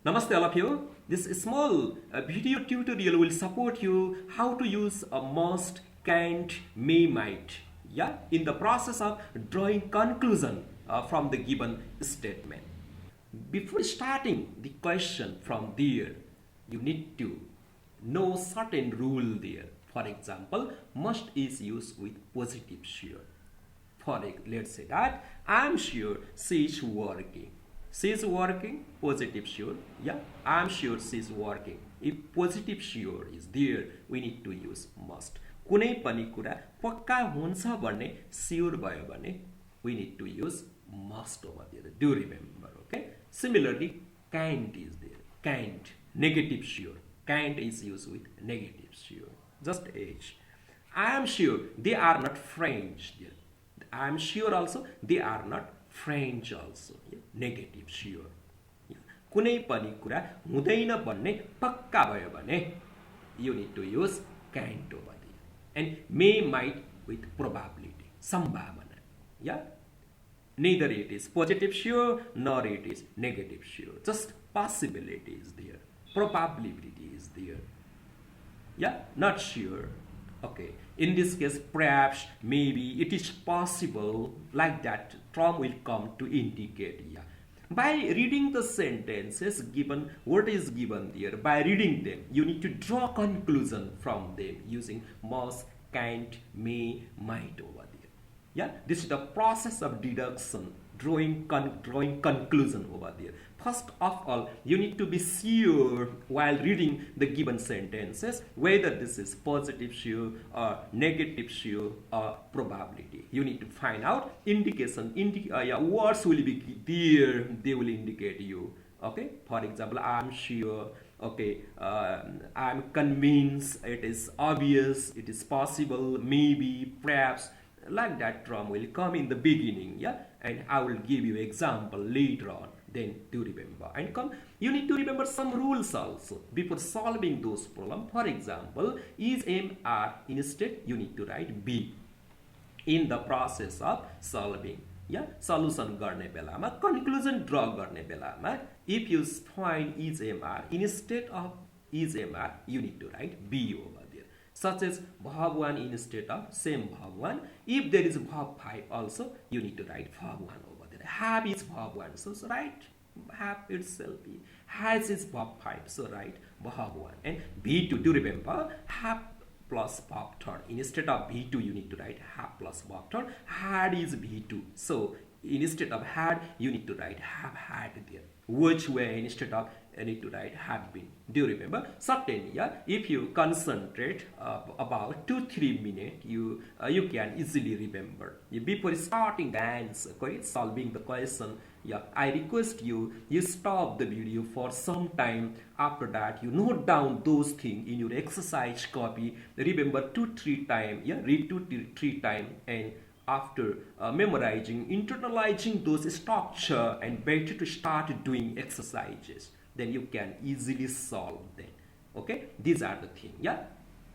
Namaste all of you. This small video tutorial will support you how to use a must, can't, may, might. Yeah, in the process of drawing conclusion from the given statement. Before starting the question from there, you need to know certain rule there. For example, must is used with positive sure. Let's say that I'm sure she's working. She's working, positive sure. Yeah, I'm sure she's working. If positive sure is there, we need to use must. कुनै पनि कुरा पक्का हुन्छ भन्ने sure भयो भने we need to use must over there. Do remember, okay? Similarly, can't is there. Can't, negative sure. Can't is used with negative sure. Just H. I am sure they are not French there. I am sure also they are not French also. Yeah? Negative sure. Yeah. कुनै पनि कुरा हुँदैन भन्ने पक्का भयो भने you need to use can't over there. And may, might with probability. Sambhavana. Yeah? Neither it is positive sure nor it is negative sure. Just possibility is there. Probability is there. Yeah? Not sure. Okay. In this case, perhaps, maybe, it is possible, like that term will come to indicate. Yeah. By reading the sentences given, what is given there, by reading them, you need to draw conclusion from them using must, can't, may, might over there. Yeah, this is the process of deduction, drawing conclusion over there. First of all, you need to be sure while reading the given sentences whether this is positive sure or negative sure or probability. You need to find out indication. Words will be there. They will indicate you. Okay. For example, I'm sure. Okay. I'm convinced. It is obvious. It is possible. Maybe. Perhaps. Like that term will come in the beginning. Yeah. And I will give you example later on. Then to remember and come, you need to remember some rules also before solving those problems. For example, is M R, instead you need to write B in the process of solving. Yeah, solution गर्ने बेलामा, conclusion draw गर्ने बेलामा, if you find is M R, instead of is M R, you need to write B over there. Such as verb 1 instead of same verb 1. If there is verb 5 also, you need to write verb 1 over there. Have is verb 1, so write have itself. Has is verb 5, so write verb 1. And B2, do remember, have plus verb third. Instead of B2, you need to write have plus verb third. Had is B2, so instead of had, you need to write have had there. Which way instead of I need to write have been. Do you remember? Certainly, yeah. If you concentrate about 2-3 minutes, you can easily remember. Before starting the answer, solving the question, yeah, I request you stop the video for some time. After that, you note down those things in your exercise copy. Remember 2-3 times, yeah, read 2-3 times, and after memorizing, internalizing those structure, and better to start doing exercises. Then you can easily solve them. Okay, these are the things. Yeah,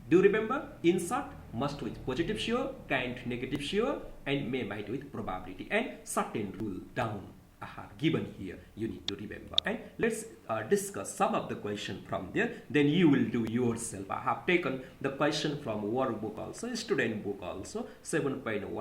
do remember, in short, must with positive sure, can't negative sure, and may might with probability, and certain rule down I have given here. You need to remember. And let's discuss some of the question from there. Then you will do yourself. I have taken the question from workbook also, student book also, 7.1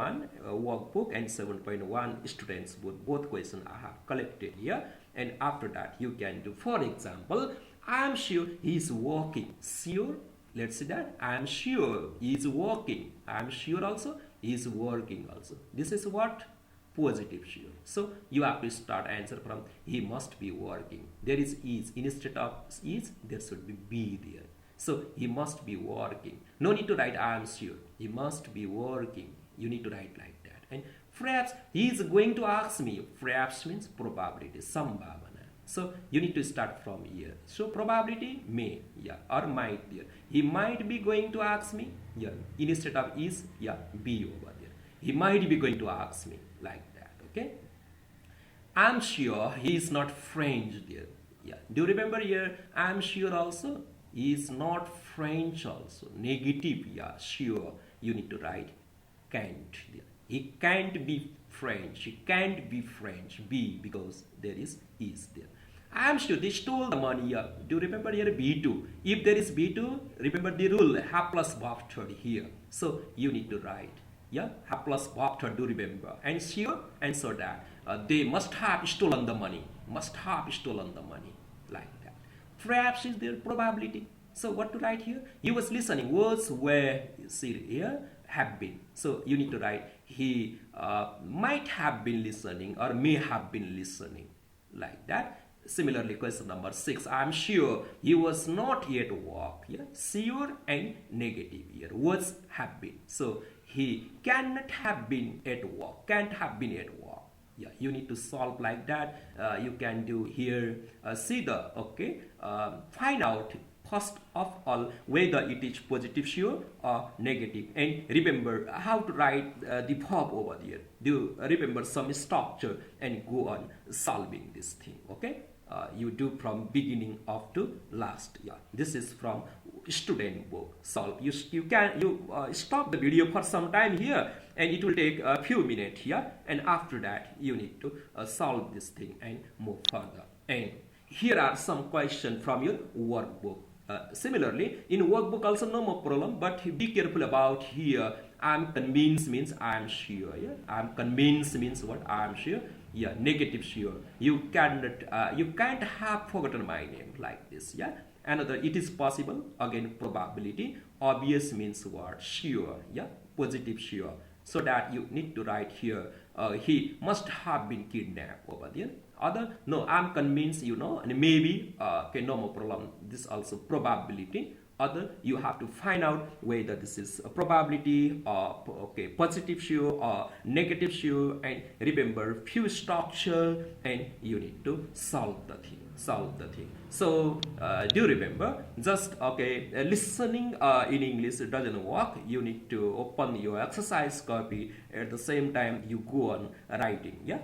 workbook and 7.1 students book. Both questions I have collected here. And after that, you can do, for example, I am sure he is walking. Sure, let's see that. I am sure he is walking. I am sure also he is working also. This is what? Positive sure. So you have to start answer from he must be working. There is instead of is, there should be there. So he must be working. No need to write I am sure. He must be working. You need to write like that. And perhaps he is going to ask me. Perhaps means probability, sambhavana. So you need to start from here. So probability may, yeah, or might there. He might be going to ask me, yeah. Instead of is, yeah, be over there. He might be going to ask me like that. Okay. I'm sure he is not French there. Yeah. Do you remember here? I'm sure also he is not French also. Negative, yeah, sure. You need to write can't there. He can't be French. He can't be French. Be, because there is there. I'm sure they stole the money. Do you remember here B2? If there is B2, remember the rule, have plus verb third here. So you need to write, yeah, have plus verb third, do remember. And sure, answer that. They must have stolen the money. Must have stolen the money. Like that. Perhaps is their probability. So what to write here? He was listening. Words were, see here, have been. So you need to write, he might have been listening or may have been listening. Like that. Similarly, question number 6. I'm sure he was not yet work. Yeah? Sure and negative here. Words have been. So he cannot have been at work. Can't have been at work. Yeah, you need to solve like that. You can do here. See the okay. Find out first of all whether it is positive sure or negative, and remember how to write the verb over there. Do remember some structure and go on solving this thing. Okay. You do from beginning of to last. Yeah, this is from student book. Solve. You can stop the video for some time here, and it will take a few minutes here, and after that you need to solve this thing and move further. And here are some questions from your workbook. Similarly, in workbook also no more problem, but be careful about here. I'm convinced means I'm sure. Yeah, I'm convinced means what? I'm sure. Yeah, negative sure. You cannot. You can't have forgotten my name like this. Yeah. Another, it is possible. Again, probability. Obvious means what? Sure. Yeah. Positive sure. So that you need to write here. He must have been kidnapped over there. Other, no, I'm convinced, and maybe, okay, no more problem. This also probability. Other, you have to find out whether this is a probability or okay, positive sure or negative sure, and remember few structure, and you need to solve the thing. So do remember, just okay, listening in English doesn't work. You need to open your exercise copy at the same time you go on writing. Yeah.